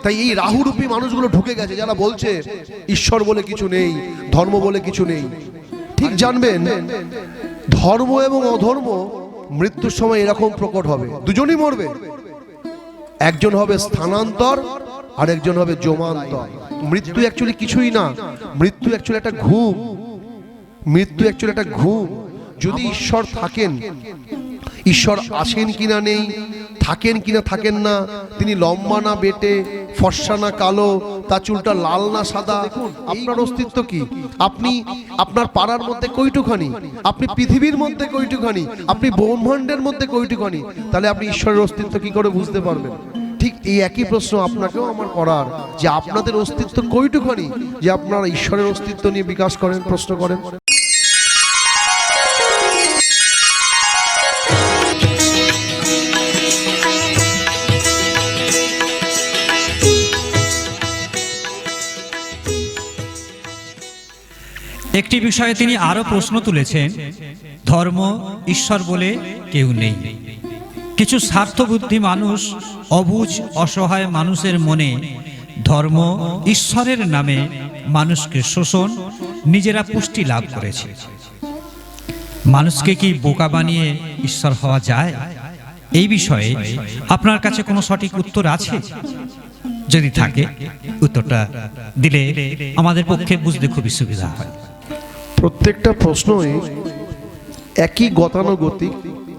তাই এই রাহুরূপী মানুষগুলো ঢুকে গেছে, যারা বলছে ঈশ্বর বলে কিছু নেই, ধর্ম বলে কিছু নেই। ঠিক জানবেন, ধর্ম এবং অধর্ম মৃত্যুর সময় এরকম প্রকট হবে, দুজনই মরবে। একজন হবে স্থানান্তর আর একজন হবে জমান্তর। মৃত্যু অ্যাকচুয়ালি কিছুই না, মৃত্যু অ্যাকচুয়ালি একটা ঘুম। মৃত্যু অ্যাকচুয়ালি একটা ঘুম। যদি ঈশ্বর থাকেন, ঈশ্বর আসেন কিনা নেই, থাকেন কিনা থাকেন না, তিনি লম্বা না বেটে, ফর্সা না কালো, তার চুলটা লাল না সাদা, আপনার অস্তিত্ব কি? আপনি আপনার পাড়ার মধ্যে কয়টুখানি, আপনি পৃথিবীর মধ্যে কয়টুখানি, আপনি ব্রহ্মাণ্ডের মধ্যে কয়টুখানি, তাহলে আপনি ঈশ্বরের অস্তিত্ব কি করে বুঝতে পারবেন? ঠিক এই একই প্রশ্ন আপনাকেও আমার করার, যে আপনাদের অস্তিত্ব কয়টুখানি যে আপনারা ঈশ্বরের অস্তিত্ব নিয়ে বিকাশ করেন, প্রশ্ন করেন। একটি বিষয়ে তিনি আরো প্রশ্ন তুলেছেন, ধর্ম ঈশ্বর বলে কেউ নেই। কিছু স্বার্থবুদ্ধি মানুষ, অবুঝ অসহায় মানুষের মনে ধর্ম ঈশ্বরের নামে মানুষকে শোষণ, নিজেরা পুষ্টি লাভ করেছে। মানুষকে কি বোকা বানিয়ে ঈশ্বর হওয়া যায়? এই বিষয়ে আপনার কাছে কোনো সঠিক উত্তর আছে? যদি থাকে উত্তরটা দিলে আমাদের পক্ষে বুঝতে খুবই সুবিধা হয়। প্রত্যেকটা প্রশ্নই একই গতানুগতিক।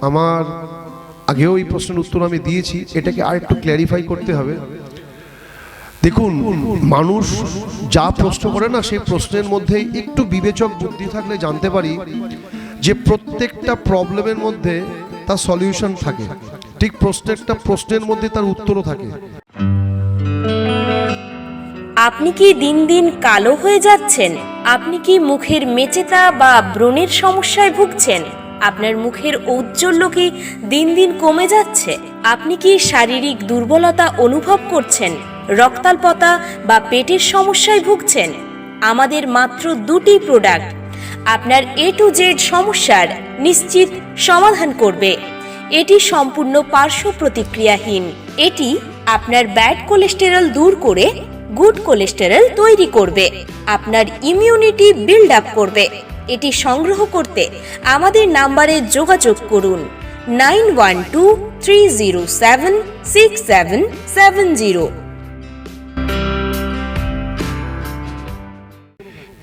আমার আগেও এই প্রশ্নের উত্তর আমি দিয়েছি, এটাকে আর একটু ক্ল্যারিফাই করতে হবে। দেখুন, মানুষ যা প্রশ্ন করে না, সেই প্রশ্নের মধ্যে একটু বিবেচক বুদ্ধি থাকলে জানতে পারি যে প্রত্যেকটা প্রবলেমের মধ্যে তার সলিউশন থাকে, ঠিক প্রত্যেকটা প্রশ্নের মধ্যে তার উত্তরও থাকে। আপনি কি দিন দিন কালো হয়ে যাচ্ছেন? আপনি কি মুখের মেচেতা বা ব্রণের সমস্যায় ভুগছেন? আপনার মুখের ঔজ্জ্বল্য কি দিন দিন কমে যাচ্ছে? আপনি কি শারীরিক দুর্বলতা অনুভব করছেন? রক্তাল্পতা বা পেটের সমস্যায় ভুগছেন? আমাদের মাত্র দুটি প্রোডাক্ট আপনার A to Z সমস্যার নিশ্চিত সমাধান করবে। এটি সম্পূর্ণ পার্শ্ব প্রতিক্রিয়াহীন। এটি আপনার ব্যাড কোলেস্টেরল দূর করে গুড কোলেস্টেরল তৈরি করবে, আপনার ইমিউনিটি বিল্ড আপ করবে। এটি সংগ্রহ করতে আমাদের নাম্বারে যোগাযোগ করুন 9123076770।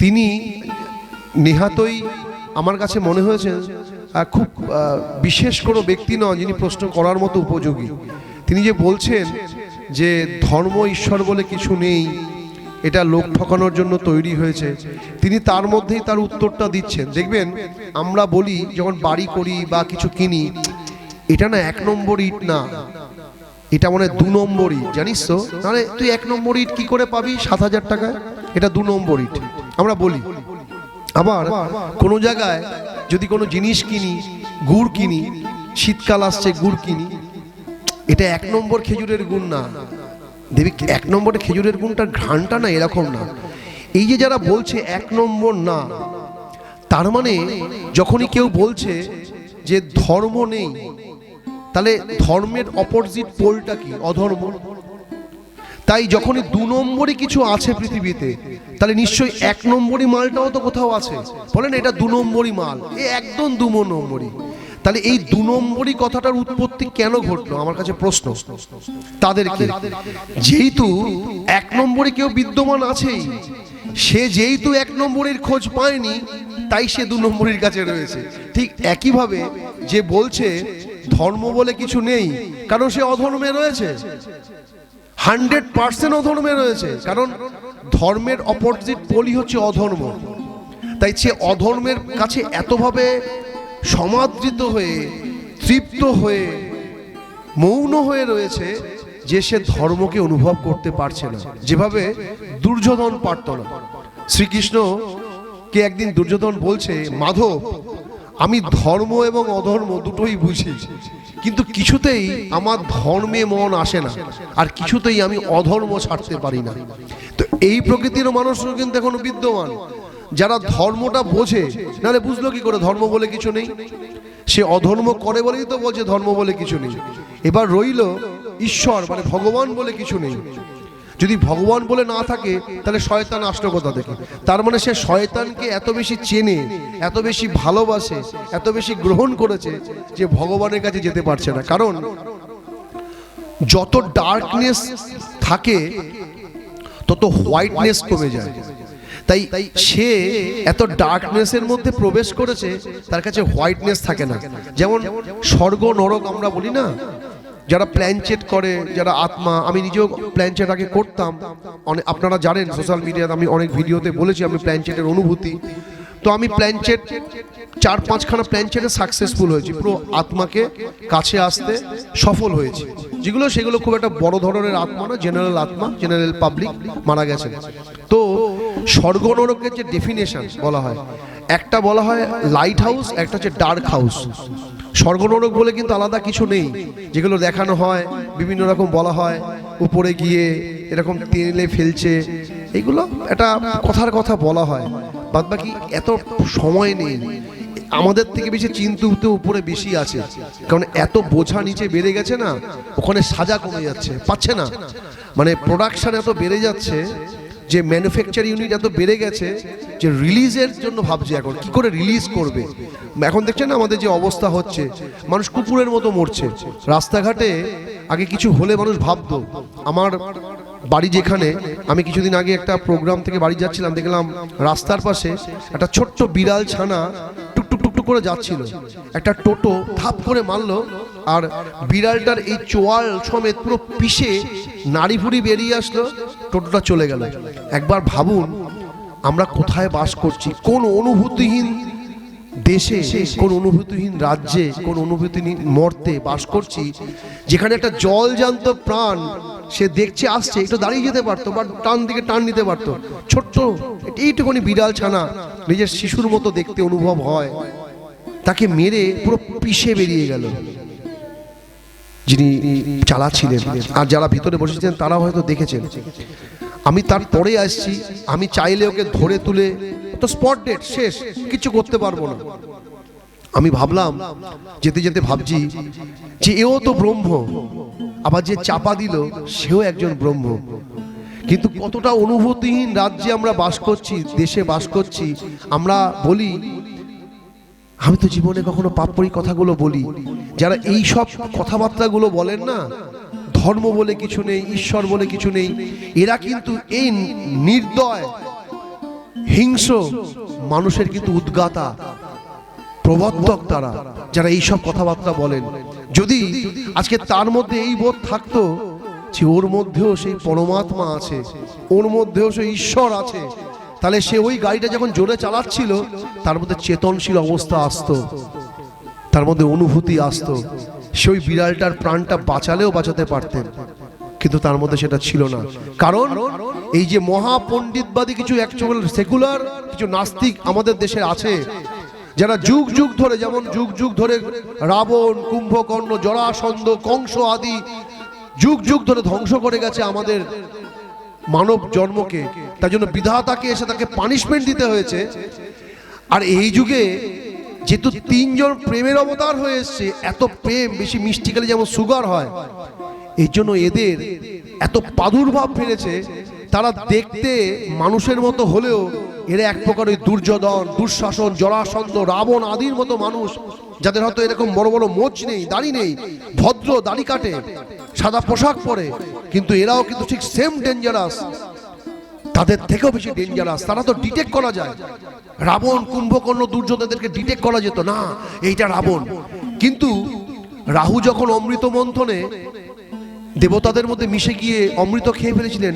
তিনি নেহাতই আমার কাছে মনে হয়েছে খুব বিশেষ কোনো ব্যক্তি নন যিনি প্রশ্ন করার মতো উপযোগী। তিনি যে বলছেন যে ধর্ম ঈশ্বর বলে কিছু নেই, এটা লোক ঠকানোর জন্য তৈরি হয়েছে, তিনি তার মধ্যেই তার উত্তরটা দিচ্ছেন। দেখবেন, আমরা বলি যখন বাড়ি করি বা কিছু কিনি, এটা না 1 নম্বর ইট না, এটা মানে 2 নম্বর ইট, জানিস তো? তাহলে তুই 1 নম্বর ইট কি করে পাবি 7,000 টাকায়? এটা 2 নম্বর ইট আমরা বলি। আবার কোনো জায়গায় যদি কোনো জিনিস কিনি, গুড় কিনি, শীতকাল আসছে গুড় কিনি, এটা 1 নম্বর খেজুরের গুণ না, দেবী 1 নম্বরে খেজুরের গুণটার ঘ্রাণটা না এরকম না। এই যে যারা বলছে 1 নম্বর না, তার মানে যখনই কেউ বলছে যে ধর্ম নেই, তাহলে ধর্মের অপোজিট পোলটা কি? অধর্ম। তাই যখনই 2 নম্বরই কিছু আছে পৃথিবীতে, তাহলে নিশ্চয়ই 1 নম্বরই মালটাও তো কোথাও আছে। বলেন এটা 2 নম্বরই মাল, এ একদম 2 নম্বরই। তাহলে এই 2 নম্বরই কথাটার উৎপত্তি কেন ঘটলো? আমার কাছে প্রশ্ন তাদেরকে। যেহেতু 1 নম্বরে কেউ বিদ্যমান আছেই, সে যেহেতু 1 নম্বরের খোঁজ পায়নি, তাই সে 2 নম্বরের কাছে রয়েছে। ঠিক একইভাবে যে বলছে ধর্ম বলে কিছু নেই, কারণ সে অধর্মে রয়েছে, 100% অধর্মে রয়েছে, কারণ ধর্মের অপোজিট পোলই হচ্ছে অধর্ম। তাই সে অধর্মের কাছে এতভাবে সমাদৃত হয়ে, তৃপ্ত হয়ে, মৌন হয়ে রয়েছে যে সে ধর্মকে অনুভব করতে পারছে না, যেভাবে দুর্যোধন পারত না। শ্রীকৃষ্ণকে একদিন দুর্যোধন বলছে, মাধব, আমি ধর্ম এবং অধর্ম দুটোই বুঝি, কিন্তু কিছুতেই আমার ধর্মে মন আসে না, আর কিছুতেই আমি অধর্ম ছাড়তে পারি না। তো এই প্রকৃতির মানুষও কিন্তু এখনো বিদ্যমান, যারা ধর্মটা বোঝে, নাহলে বুঝলো কি করে ধর্ম বলে কিছু নেই? সে অধর্ম করে বলেই তো বলছে ধর্ম বলে কিছু নেই। এবার রইল ঈশ্বর মানে ভগবান বলে কিছু নেই। যদি ভগবান বলে না থাকে তাহলে শয়তান আসলো কোথা থেকে? তার মানে সে শয়তানকে এত বেশি চেনে, এত বেশি ভালোবাসে, এত বেশি গ্রহণ করেছে যে ভগবানের কাছে যেতে পারছে না। কারণ যত ডার্কনেস থাকে তত হোয়াইটনেস কমে যায়। তাই সে এত ডার্কনেসের মধ্যে প্রবেশ করেছে, তার কাছে হোয়াইটনেস থাকে না। যেমন স্বর্গ নরক আমরা বলি না, যারা প্ল্যানচেট করে, যারা আত্মা, আমি নিজেও প্ল্যানচেট আগে করতাম, অনেক আপনারা জানেন সোশ্যাল মিডিয়াতে আমি অনেক ভিডিওতে বলেছি আমি প্ল্যানচেটের অনুভূতি। তো আমি প্ল্যানচেট 4-5খানা প্ল্যানচেটে সাকসেসফুল হয়েছি, পুরো আত্মাকে কাছে আসতে সফল হয়েছি। সেগুলো খুব একটা বড় ধরনের আত্মা না, জেনারেল আত্মা, জেনারেল পাবলিক মারা গেছে। তো স্বর্গ নরকের যে ডেফিনেশন বলা হয়, একটা বলা হয় লাইট হাউস, একটা হচ্ছে ডার্ক হাউস। স্বর্গ নরক বলে কিন্তু আলাদা কিছু নেই, যেগুলো দেখানো হয় বিভিন্ন রকম বলা হয়, উপরে গিয়ে এরকম তেলে ফেলছে, এগুলো একটা কথার কথা বলা হয়। বাদ বাকি এত সময় নেই, আমাদের থেকে বেশি চিন্তা উপরে বেশি আছে, কারণ এত বোঝা নিচে বেড়ে গেছে না, ওখানে সাজা কমে যাচ্ছে, পাচ্ছে না। মানে প্রোডাকশন এত বেড়ে যাচ্ছে, যে ম্যানুফ্যাকচার ইউনিট এত বেড়ে গেছে যে রিলিজের জন্য ভাবছে এখন কি করে রিলিজ করবে। এখন দেখছেন না আমাদের যে অবস্থা হচ্ছে, মানুষ কুকুরের মতো মরছে রাস্তাঘাটে। আগে কিছু হলে মানুষ ভাবতো, আমার বাড়ি যেখানে, আমি কিছুদিন আগে একটা প্রোগ্রাম থেকে বাড়ি যাচ্ছিলাম, দেখলাম রাস্তার পাশে একটা ছোট্ট বিড়াল ছানা টুকটুক টুকটুক করে যাচ্ছিল, একটা টোটো ধাপ করে মারলো, আর বিড়ালটার এই চোয়াল সমেত পুরো পিষে নাড়ি ভুড়ি বেরিয়ে আসলো, টোটোটা চলে গেল। একবার ভাবুন আমরা কোথায় বাস করছি, কোন অনুভূতিহীন দেশে, কোন অনুভূতিহীন রাজ্যে, কোন অনুভূতিহীন মর্তে বাস করছি, যেখানে একটা জলজান্ত প্রাণ সে দেখছে আসছে, একটু দাঁড়িয়ে যেতে পারতো বা টান দিকে টান নিতে পারতো। ছোট্ট এইটুকুনি বিড়াল ছানা নিজের শিশুর মতো দেখতে অনুভব হয়, তাকে মেরে পুরো পিষে বেরিয়ে গেল যিনি চালাচ্ছিলেন, আর যারা ভিতরে বসেছিলেন তারাও হয়তো দেখেছেন। আমি তারপরে আসছি, আমি চাইলে ওকে ধরে তুলে, তো স্পট ডেট শেষ, কিছু করতে পারবো না। আমি ভাবলাম, যেতে যেতে ভাবছি যে এও তো ব্রহ্ম, আবার যে চাপা দিল সেও একজন ব্রহ্ম। কিন্তু কতটা অনুভূতিহীন রাজ্যে আমরা বাস করছি, দেশে বাস করছি। আমরা বলি, আমি তো জীবনে কখনো পাপড়ি কথাগুলো বলি, যারা এই সব কথাবার্তাগুলো বলেন না, ধর্ম বলে কিছু নেই, ঈশ্বর বলে কিছু নেই, এরা কিন্তু এই নির্দয় হিংস্র মানুষের কিন্তু উদ্গাতা, প্রবর্তক তারা, যারা এই সব কথাবার্তা বলেন। যদি আজকে তার মধ্যে এই বোধ থাকতো যে ওর মধ্যেও সেই পরমাত্মা আছে, ওর মধ্যেও সেই ঈশ্বর আছে, তাহলে সে ওই গাড়িটা যখন জোরে চালাচ্ছিল তার মধ্যে চেতনশীল অবস্থা আসতো, তার মধ্যে অনুভূতি আসতো, সেই বিড়ালটার প্রাণটা বাঁচালেও বাঁচাতে পারতেন, কিন্তু তার মধ্যে সেটা ছিল না। কারণ এই যে মহাপণ্ডিতবাদী কিছু অ্যাকচুয়াল সেকুলার কিছু নাস্তিক আমাদের দেশে আছে, যারা যুগ যুগ ধরে, যেমন যুগ যুগ ধরে রাবণ, কুম্ভকর্ণ, জরাসন্ধ, কংস আদি যুগ যুগ ধরে ধ্বংস করে গেছে আমাদের মানব জন্মকে, তার জন্য বিধাতাকে এসে তাকে পানিশমেন্ট দিতে হয়েছে। আর এই যুগে যেহেতু 3 জন প্রেমের অবতার হয়ে এসছে, এত প্রেম বেশি মিষ্টি খেলে যেমন সুগার হয়, এই জন্য এদের এত প্রাদুর্ভাব ফেলেছে। তারা দেখতে মানুষের মতো হলেও এরা এক প্রকার ওই দুর্যোধন, দুঃশাসন, জরাসন্ধ, রাবণ আদির মতো মানুষ, যাদের হয়তো এরকম বড় বড় মোচ নেই, দাড়ি নেই, ভদ্র, দাড়ি কাটে, সাদা পোশাক পরে, কিন্তু এরাও কিন্তু ঠিক সেম ডেঞ্জারাস, তাদের থেকেও বেশি ডেঞ্জারাস। তারা তো ডিটেক্ট করা যায়, রাবণ, কুম্ভকর্ণ, দুর্যোধনদেরকে ডিটেক্ট করা যেত না, এইটা রাবণ। কিন্তু রাহু যখন অমৃত মন্থনে দেবতাদের মধ্যে মিশে গিয়ে অমৃত খেয়ে ফেলেছিলেন,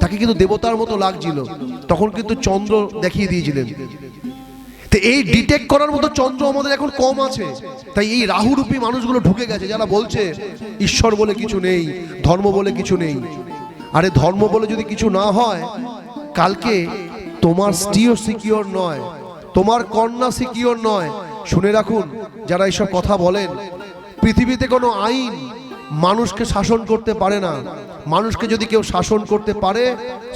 তাকে কিন্তু দেবতার মতো লাগছিল, তখন কিন্তু চন্দ্র দেখিয়ে দিয়েছিলেন। তো এই ডিটেক্ট করার মতো চন্দ্র আমাদের এখন কম আছে, তাই এই রাহুরূপী মানুষগুলো ঢুকে গেছে, যারা বলছে ঈশ্বর বলে কিছু নেই, ধর্ম বলে কিছু নেই। আরে ধর্ম বলে যদি কিছু না হয়, কালকে তোমার স্ত্রীও সিকিওর নয়, তোমার কন্যা সিকিওর নয়। শুনে রাখুন যারা এইসব কথা বলেন, পৃথিবীতে কোনো আইন মানুষকে শাসন করতে পারে না। মানুষকে যদি কেউ শাসন করতে পারে,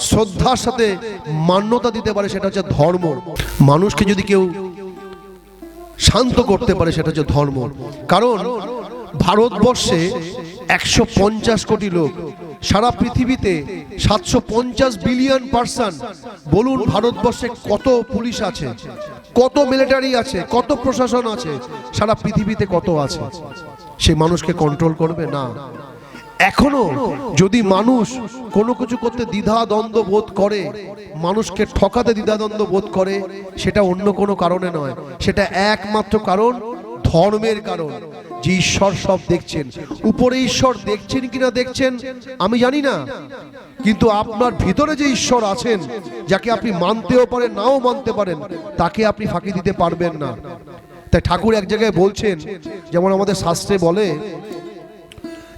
শ্রদ্ধার সাথে মান্যতা দিতে পারে, সেটা হচ্ছে ধর্ম। মানুষকে যদি কেউ শান্ত করতে পারে, সেটা হচ্ছে ধর্ম। কারণ ভারতবর্ষে 150 কোটি লোক, সারা পৃথিবীতে 750 বিলিয়ন পার্সন। বলুন ভারতবর্ষে কত পুলিশ আছে, কত মিলিটারি আছে, কত প্রশাসন আছে, সারা পৃথিবীতে কত আছে? সে মানুষকে কন্ট্রোল করবে না। এখনো যদি মানুষ কোনো কিছু করতে দ্বিধা দ্বন্দ্ব বোধ করে, মানুষকে ঠকাতে দ্বিধা দ্বন্দ্ব বোধ করে, সেটা অন্য কোনো কারণে নয়, সেটা একমাত্র কারণ ধর্মের কারণ। যে ঈশ্বর সব দেখছেন, উপরে ঈশ্বর দেখছেন কিনা দেখছেন আমি জানি না, কিন্তু আপনার ভিতরে যে ঈশ্বর আছেন, যাকে আপনি মানতেও পারেন নাও মানতে পারেন, তাকে আপনি ফাঁকি দিতে পারবেন না। তাই ঠাকুর এক জায়গায় বলছেন, যেমন আমাদের শাস্ত্রে বলে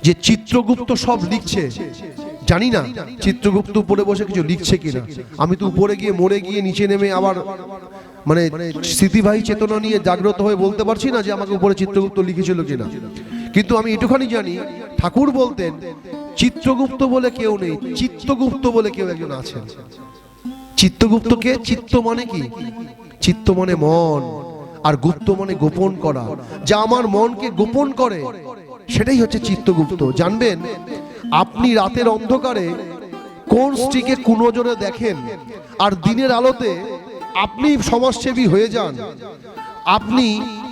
যে চিত্রগুপ্ত সব লিখছে, জানি না চিত্রগুপ্ত উপরে বসে কিছু লিখছে কিনা। আমি তো উপরে গিয়ে মরে গিয়ে নিচে নেমে আবার মানে স্মৃতিবাহী চেতনা নিয়ে জাগ্রত হয়ে বলতে পারছি না যে আমাকে উপরে চিত্রগুপ্ত লিখেছিল কিনা। কিন্তু আমি এটুখানি জানি, ঠাকুর বলতেন চিত্রগুপ্ত বলে কেউ নেই, চিত্তগুপ্ত বলে কেউ একজন আছেন। চিত্তগুপ্ত কে? চিত্ত মানে কি? চিত্ত মানে মন, আর গুপ্ত মানে গোপন করা। যা আমার মনকে গোপন করে সেটাই হচ্ছে চিত্তগুপ্ত। জানবেন, আপনি রাতের অন্ধকারে কোন স্ত্রীকে কুনজরে দেখেন, আর দিনের আলোতে আপনি সমাজসেবী হয়ে যান। আপনি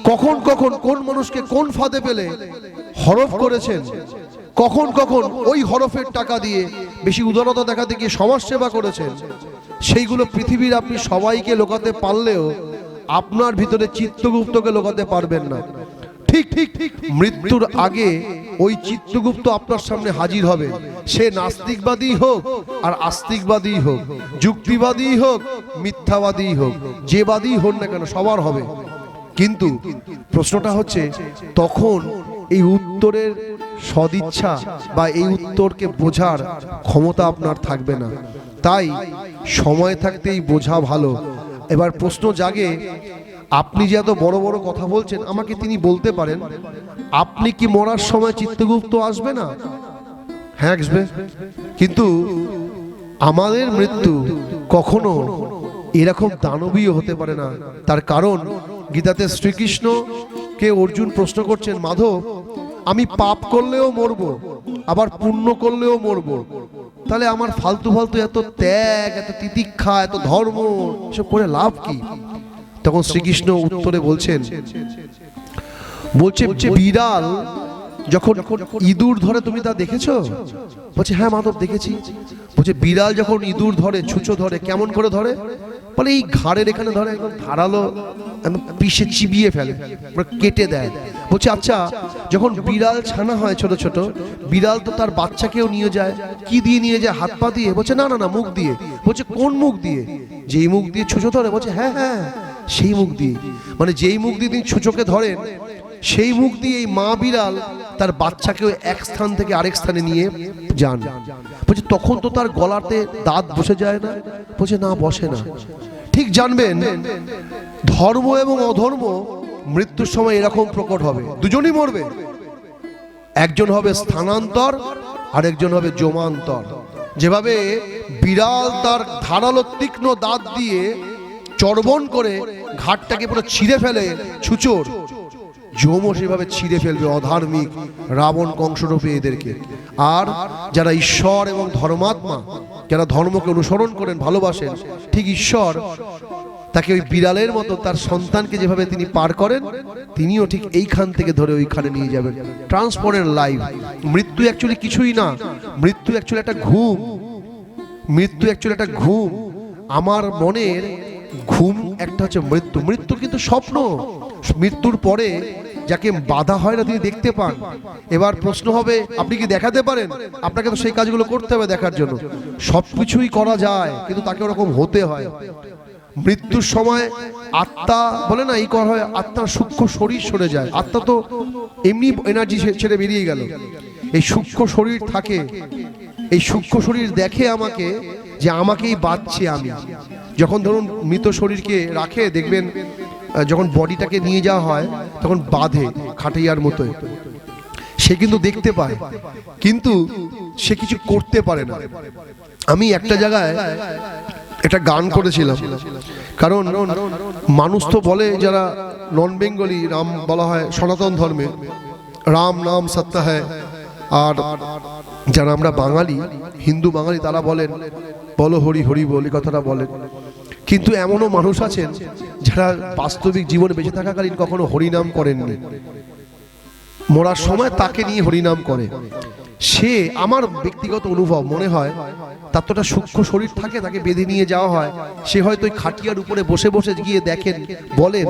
কখন কখন কোন মানুষকে কোন ফাঁদে পেলে হরফ করেছেন, কখন কখন ওই হরফের টাকা দিয়ে বেশি উদারতা দেখাতে গিয়ে সমাজসেবা করেছেন, সেইগুলো পৃথিবীর আপনি সবাইকে লোকাতে পারলেও আপনার ভিতরে চিত্তগুপ্তকে লোকাতে পারবেন না। ঠিক ঠিক ঠিক মৃত্যুর আগে ওই চিত্তগুপ্ত আপনার সামনে হাজির হবে। সে নাস্তিকবাদী হোক আর আস্তিকবাদী হোক, যুক্তিবাদী হোক, মিথ্যাবাদী হোক, যে বাদী হোক না কেন, সবার হবে। কিন্তু প্রশ্নটা হচ্ছে, তখন এই উত্তরের সদিচ্ছা বা এই উত্তরকে বোঝার ক্ষমতা আপনার থাকবে না। তাই সময় থাকতেই বোঝা ভালো। এবার প্রশ্ন জাগে, আপনি যে এত বড় বড় কথা বলছেন, আমাকে তিনি বলতে পারেন আপনি কি মরার সময় চিত্তগুপ্ত আসবে না? হ্যাঁ আসবে, কিন্তু আমাদের মৃত্যু কখনো এরকম দানবীয় হতে পারে না। তার কারণ গীতাতে শ্রীকৃষ্ণকে অর্জুন প্রশ্ন করছেন, মাধব আমি পাপ করলেও মরবো, আবার পুণ্য করলেও মরবো, তাহলে আমার ফালতু ফালতু এত ত্যাগ, এত তিতিক্ষা, এত ধর্ম, এসব করে লাভ কি? তখন শ্রীকৃষ্ণ উত্তরে বলছে বিড়াল যখন ইঁদুর ধরে তুমি তা দেখেছো? বলছে হ্যাঁ মাধব দেখেছি। বলছে বিড়াল যখন ইঁদুর ধরে, ছুঁচো ধরে, কেমন করে ধরে? বলে এই ঘাড়ের এখানে ধরে, একদম ধারালো, পিষে চিবিয়ে ফেলে, কেটে দেয়। বলছে আচ্ছা, যখন বিড়াল ছানা হয় ছোট ছোট, বিড়াল তো তার বাচ্চাকেও নিয়ে যায়, কি দিয়ে নিয়ে যায়? হাত পা দিয়ে? বলছে না না না, মুখ দিয়ে। বলছে কোন মুখ দিয়ে? যেই মুখ দিয়ে ছুঁচো ধরে। বলছে হ্যাঁ হ্যাঁ সেই মুখ দিয়ে। মানে যেই মুখ দিয়ে তিনি ছুঁচোকে ধরেন, সেই মুখ দিয়ে এই মা বিড়াল তার বাচ্চাকেও এক স্থান থেকে আরেক স্থানে নিয়ে যান। বলছে তখন তো তার গলাতে দাঁত বসে যায় না? বলছে না, বসে না। ঠিক জানবেন, ধর্ম এবং অধর্ম মৃত্যুর সময় এরকম প্রকট হবে, দুজনই মরবে। একজন হবে স্থানান্তর আর একজন হবে জমান্তর। যেভাবে বিড়াল তার ধারালো তীক্ষ্ণ দাঁত দিয়ে চর্বণ করে ঘাটটাকে পুরো ছিঁড়ে ফেলে ছুচোর, যমও সেভাবে ছিঁড়ে ফেলবে অধার্মিক রাবণ কংসরূপে এদেরকে। আর যারা ঈশ্বর এবং ধর্মাত্মা, যারা ধর্মকে অনুসরণ করেন, ভালোবাসেন, ঠিক ঈশ্বর তাকে ওই বিড়ালের মতো তার সন্তানকে যেভাবে তিনি পার করেন, তিনিও ঠিক এইখান থেকে ধরে ওইখানে নিয়ে যাবেন। ট্রান্সফারেন্ট লাইফ। মৃত্যু অ্যাকচুয়ালি কিছুই না, মৃত্যু অ্যাকচুয়ালি একটা ঘুম। মৃত্যু অ্যাকচুয়ালি একটা ঘুম। আমার মনের ঘুম একটা হচ্ছে মৃত্যু। মৃত্যু কিন্তু স্বপ্ন। মৃত্যুর পরে যাকে বাধা হয় না তিনি দেখতে পান। এবার প্রশ্ন হবে, আপনি কি দেখাতে পারেন? আপনাকে তো সেই কাজগুলো করতে হবে দেখার জন্য। সবকিছুই করা যায়, কিন্তু তাকে ওরকম হতে হয়। মৃত্যুর সময় আত্মা বলে না, এই করা হয়, আত্মার সূক্ষ্ম শরীর সরে যায়। আত্মা তো এমনি এনার্জি ছেড়ে বেরিয়ে গেল, এই সূক্ষ্ম শরীর থাকে। এই সূক্ষ্ম শরীর দেখে আমাকে, যে আমাকেই বাঁচছে আমি। যখন ধরুন মৃত শরীরকে রাখে, দেখবেন যখন বডিটাকে নিয়ে যাওয়া হয় তখন বাঁধে খাটিয়ার মতোই, সে কিন্তু দেখতে পায়, কিন্তু সে কিছু করতে পারে না। আমি একটা জায়গায় একটা গান করেছিলাম, কারণ মানুষ তো বলে, যারা নন বেঙ্গলি, রাম বলা হয় সনাতন ধর্মে, রাম নাম সত্য হ্যায়, আর যারা আমরা বাঙালি, হিন্দু বাঙালি, তারা বলেন বলো হরি হরি বল, এই কথাটা বলেন। কিন্তু এমনও মানুষ আছেন যারা বাস্তবিক জীবনে বেঁচে থাকাকালীন কখনো হরিনাম করেননি, মরার সময় তাকে নিয়ে হরিনাম করে। সে, আমার ব্যক্তিগত অনুভব মনে হয় তার তো একটা সূক্ষ্ম শরীর থাকে, তাকে বেঁধে নিয়ে যাওয়া হয়, সে হয়তো ওই খাটিয়ার উপরে বসে বসে গিয়ে দেখেন, বলেন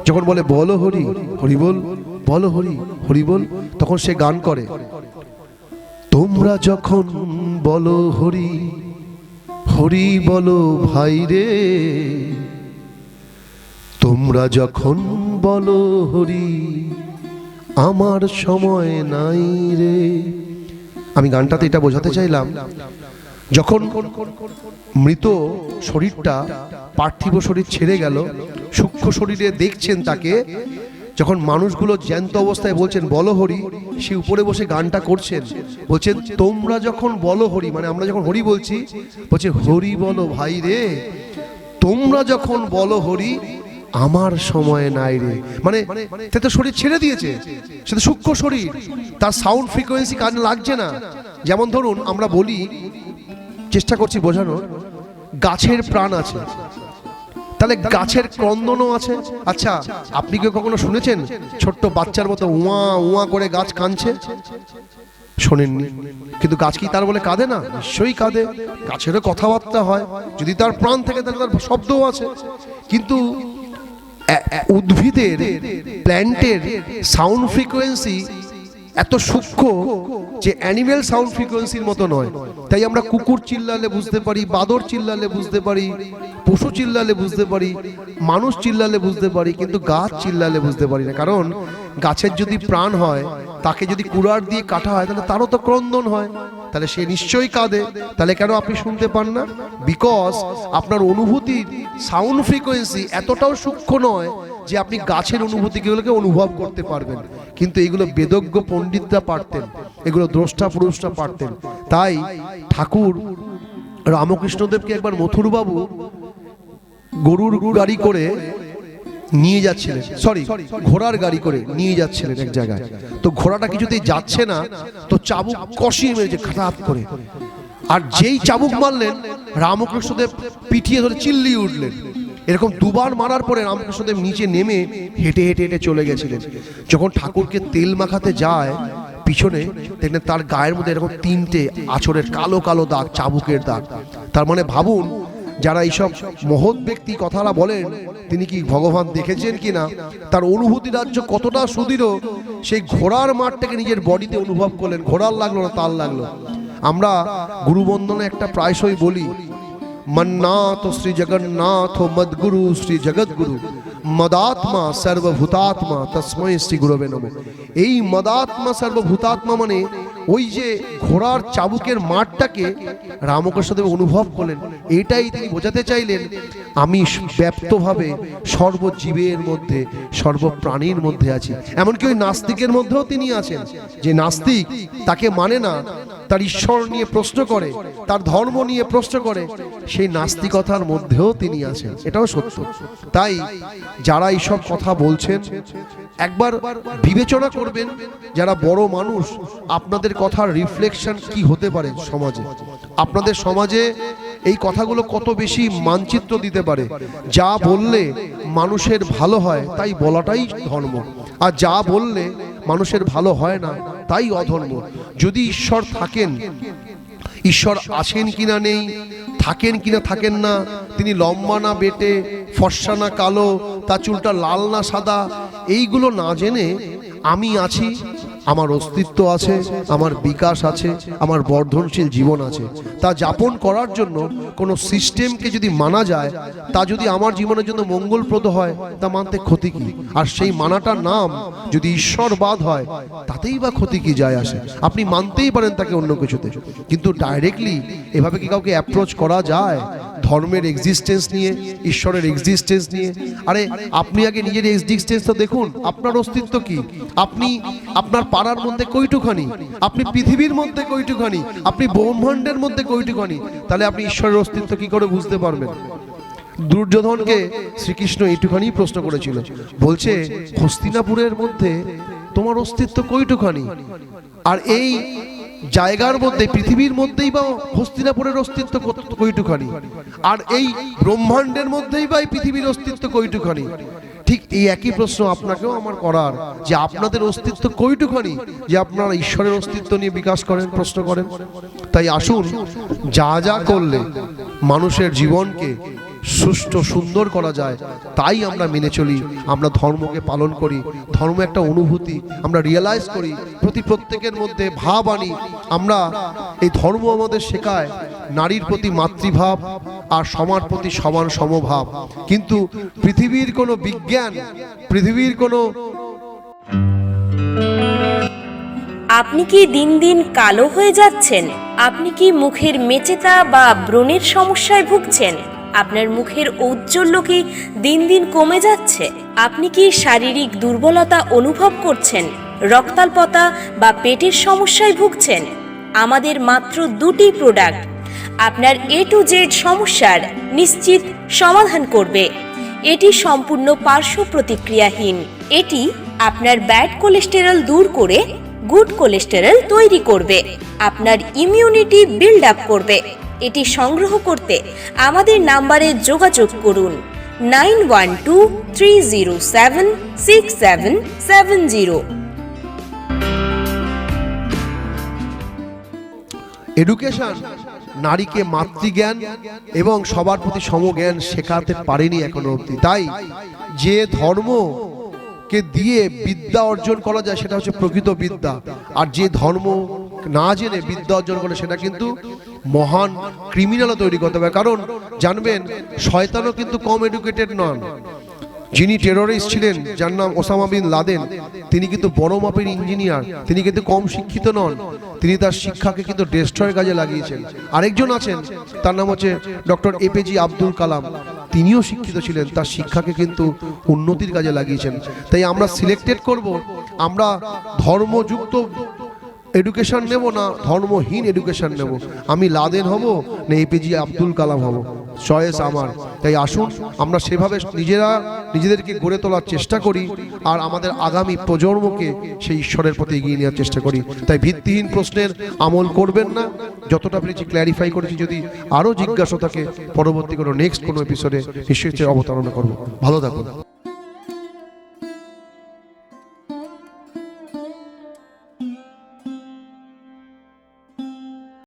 যখন বলে বলো হরি হরি বল, বলো হরি হরি বল, তখন সে গান করে, তোমরা যখন বলো হরি হরি বলো ভাই রে, তোমরা যখন বলো হরি আমার সময় নাই রে। আমি গানটাতে এটা বোঝাতে চাইলাম, যখন মৃত শরীরটা, পার্থিব শরীর ছেড়ে গেল, সূক্ষ্ম শরীরে দেখছেন তাকে, যখন মানুষগুলো জ্যান্ত অবস্থায় বলছেন বলো হরি, সে উপরে বসে গানটা করছেন, বলছেন তোমরা যখন বলো হরি, মানে আমরা যখন হরি বলছি, বলছে হরি বলো ভাই রে, তোমরা যখন বলো হরি আমার সময় নাই রে। মানে সে তো শরীর ছেড়ে দিয়েছে, সে তো সূক্ষ্ম শরীর, তার সাউন্ড ফ্রিকোয়েন্সি কানে লাগছে না। যেমন ধরুন আমরা বলি, চেষ্টা করছি বোঝানোর, গাছের প্রাণ আছে, তাহলে গাছের ক্রন্দনও আছে। আচ্ছা, আপনি কি কখনো শুনেছেন ছোট্ট বাচ্চার মতো উয়া উয়া করে গাছ কাঁদছে? শোনেননি। কিন্তু গাছ কি তার বলে কাঁদে না? নিশ্চয়ই কাঁদে, গাছেরও কথাবার্তা হয়, যদি তার প্রাণ থেকে তাহলে তার শব্দও আছে। কিন্তু উদ্ভিদের, প্ল্যান্টের সাউন্ড ফ্রিকোয়েন্সি এত সূক্ষ্ম যে অ্যানিমেল সাউন্ড ফ্রিকোয়েন্সির মতো নয়। তাই আমরা কুকুর চিল্লালে বুঝতে পারি, বাদর চিল্লালে বুঝতে পারি, পশু চিল্লালে বুঝতে পারি, মানুষ চিল্লালে বুঝতে পারি, কিন্তু গাছ চিল্লালে বুঝতে পারি না। কারণ গাছের যদি প্রাণ হয়, তাকে যদি কুড়ার দিয়ে কাটা হয়, তাহলে তারও তো ক্রন্দন হয়, তাহলে সে নিশ্চয়ই কাঁদে। তাহলে কেন আপনি শুনতে পান না? বিকজ আপনার অনুভূতির সাউন্ড ফ্রিকোয়েন্সি এতটাও সূক্ষ্ম নয় যে আপনি গাছের অনুভূতিগুলোকে অনুভব করতে পারবেন। কিন্তু এগুলো বেদজ্ঞ পণ্ডিতরা পারতেন, এগুলো দ্রষ্টা পুরুষরা পারতেন। তাই ঠাকুর রামকৃষ্ণদেবকে একবার মথুরবাবু গরুর গাড়ি করে নিয়ে যাচ্ছিলেন, ঘোড়ার গাড়ি করে নিয়ে যাচ্ছিলেন এক জায়গায়। তো ঘোড়াটা কিছুতেই যাচ্ছে না, তো চাবুক কষিয়ে মেরেছে খাটাপ করে, আর যেই চাবুক মারলেন রামকৃষ্ণদেব পিঠিয়ে ধরে চিল্লিয়ে উঠলেন। এরকম দুবার মারার পরে রামকৃষ্ণদেব নিচে নেমে হেঁটে হেঁটে হেঁটে চলে গেছিলেন। যখন ঠাকুরকে তেল মাখাতে যায়, পিছনে দেখলেন তার গায়ের মধ্যে এরকম 3টে আঁচড়ের কালো কালো দাগ, চাবুকের দাগ। তার মানে ভাবুন, যারা এইসব মহৎ ব্যক্তি কথাটা বলেন, তিনি কি ভগবান দেখেছেন কিনা, তার অনুভূতি রাজ্য কতটা সুদৃঢ়, সেই ঘোড়ার মাঠটাকে নিজের বডিতে অনুভব করলেন। ঘোড়ার লাগলো না, তার লাগলো। আমরা গুরুবন্দনে একটা প্রায়শই বলি, মন্নাথ শ্রী জগন্নাথ মদ্গুরু শ্রী জগৎগুরু মদাত্মা সর্বভূতাত্মা তস্মৈ শ্রী গুরবে নমঃ। এই মদাত্মা সর্বভূতাত্মা মানে ওই যে ঘোড়ার চাবুকের মাঠটাকে রামকৃষ্ণদেব অনুভব করলেন। এটাই তিনি বোঝাতে চাইলেন, আমি ব্যাপ্তভাবে সর্বজীবের মধ্যে, সর্বপ্রাণীর মধ্যে আছি। এমনকি ওই নাস্তিকের মধ্যেও তিনি আছেন। যে নাস্তিক তাকে মানে না, তার ঈশ্বর নিয়ে প্রশ্ন করে, তার ধর্ম নিয়ে প্রশ্ন করে, সেই নাস্তিকতার মধ্যেও তিনি আছেন, এটাও সত্য। তাই যারা এইসব কথা বলছেন, একবার বিবেচনা করবেন, যারা বড় মানুষ, আপনাদের কথার রিফ্লেকশন কি হতে পারে সমাজে। আপনাদের সমাজে এই কথাগুলো কত বেশি মানচিত্র দিতে পারে। যা বললে মানুষের ভালো হয় তাই বলাটাই ধর্ম, আর যা বললে মানুষের ভালো হয় না তাই অধর্ম। যদি ঈশ্বর থাকেন, ঈশ্বর আছেন কিনা নেই, থাকেন কিনা থাকেন না, তিনি লম্বা না বেটে, ফর্সা না কালো, তার চুলটা লাল না সাদা, এইগুলো না জেনে আমি আছি, আমার অস্তিত্ব আছে, আমার বিকাশ আছে, আমার বর্ধনশীল জীবন আছে, তা যাপন করার জন্য কোনো সিস্টেমকে যদি মানা যায়, তা যদি আমার জীবনের জন্য মঙ্গলপ্রদ হয়, তা মানতে ক্ষতি কি? আর সেই মানাটার নাম যদি ঈশ্বরবাদ হয়, তাতেই বা ক্ষতি কি যায় আসে? আপনি মানতেই পারেন তাকে অন্য কিছুতে, কিন্তু ডাইরেক্টলি এভাবে কি কাউকে অ্যাপ্রোচ করা যায় ধর্মের এক্সিস্টেন্স নিয়ে, ঈশ্বরের এক্সিস্টেন্স নিয়ে? আরে আপনি আগে নিজের এক্সিস্টেন্স তো দেখুন, আপনার অস্তিত্ব কি? আপনি আপনার পাড়ার মধ্যে কয়টুখানি, আপনি পৃথিবীর মধ্যে কয়টুখানি, আপনি ব্রহ্মাণ্ডের মধ্যে কয়টুখানি, তাহলে আপনি ঈশ্বরের অস্তিত্ব কি করে বুঝতে পারবেন? দুর্যোধনকে শ্রীকৃষ্ণ এইটুখানি প্রশ্ন করেছিল, বলছে হস্তিনাপুরের মধ্যে তোমার অস্তিত্ব কইটুখানি? আর এই জায়গার মধ্যে, পৃথিবীর মধ্যেই বা হস্তিনাপুরের অস্তিত্ব কইটুখানি? আর এই ব্রহ্মাণ্ডের মধ্যেই বা এই পৃথিবীর অস্তিত্ব কইটুখানি? ঠিক এই একই প্রশ্ন আপনাকেও আমার করার, যে আপনাদের অস্তিত্ব কইটুখানি যে আপনারা ঈশ্বরের অস্তিত্ব নিয়ে বিকাশ করেন, প্রশ্ন করেন। তাই আসুন, যা যা করলে মানুষের জীবনকে সুষ্ঠু সুন্দর করা যায় তাই আমরা মেনে চলি, আমরা ধর্মকে পালন করি। ধর্ম একটা অনুভূতি, আমরা রিয়েলাইজ করি, প্রত্যেকের মধ্যে ভাব আনি। আমরা এই ধর্ম আমাদের শেখায় নারীর প্রতি মাতৃভাব আর সমার প্রতি সমান সমভাব। কিন্তু পৃথিবীর কোনো বিজ্ঞান, পৃথিবীর কোনো আপনি কি দিন দিন কালো হয়ে যাচ্ছেন? আপনি কি মুখের মেচেতা বা ব্রণের সমস্যায় ভুগছেন? আপনার মুখের ঔজ্জ্বল্য কি দিন দিন কমে যাচ্ছে? আপনি কি শারীরিক দুর্বলতা অনুভব করছেন? রক্তাল্পতা বা পেটের সমস্যায় ভুগছেন? আমাদের মাত্র 2টি প্রোডাক্ট আপনার A to Z সমস্যার নিশ্চিত সমাধান করবে। এটি সম্পূর্ণ পার্শ্ব প্রতিক্রিয়াহীন। এটি আপনার ব্যাড কোলেস্টেরল দূর করে গুড কোলেস্টেরল তৈরি করবে, আপনার ইমিউনিটি বিল্ড আপ করবে। এটি সংগ্রহ করতে আমাদের নাম্বারে যোগাযোগ করুন 9123076770। এডুকেশন নারীকে মাতৃজ্ঞান এবং সবার প্রতি সমজ্ঞান শেখাতে পারেনি এখনো অবধি। তাই যে ধর্মকে দিয়ে বিদ্যা অর্জন করা যায় সেটা হচ্ছে প্রকৃত বিদ্যা, আর যে ধর্ম না জেনে বিদ্যা অর্জন করে সেটা কিন্তু মহান ক্রিমিনালও তৈরি করতে হবে। কারণ জানবেন, শয়তানও কিন্তু কম এডুকেটেড নন। যিনি টেররিস্ট ছিলেন, যার নাম ওসামা বিন লাদেন, তিনি কিন্তু বড় মাপের ইঞ্জিনিয়ার, তিনি কিন্তু কম শিক্ষিত নন। তিনি তার শিক্ষাকে কিন্তু ডেস্ট্রয়ের কাজে লাগিয়েছেন। আরেকজন আছেন, তার নাম হচ্ছে ডক্টর APJ আব্দুল কালাম, তিনিও শিক্ষিত ছিলেন, তার শিক্ষাকে কিন্তু উন্নতির কাজে লাগিয়েছেন। তাই আমরা সিলেক্টেড করব, আমরা ধর্মযুক্ত এডুকেশন নেব না ধর্মহীন এডুকেশন নেব। আমি লাদেন হব না APJ আব্দুল কালাম হব, চয়েস আমার। তাই আসুন আমরা সেভাবে নিজেদেরকে গড়ে তোলার চেষ্টা করি, আর আমাদের আগামী প্রজন্মকে সেই ঈশ্বরের প্রতি এগিয়ে নেওয়ার চেষ্টা করি। তাই ভিত্তিহীন প্রশ্নের আমল করবেন না। যতটা পেরেছি ক্ল্যারিফাই করেছি, যদি আরও জিজ্ঞাসা থাকে পরবর্তী কোনো নেক্সট কোনো এপিসোডে নিশ্চয়ই অবতারণা করব। ভালো থাকুন।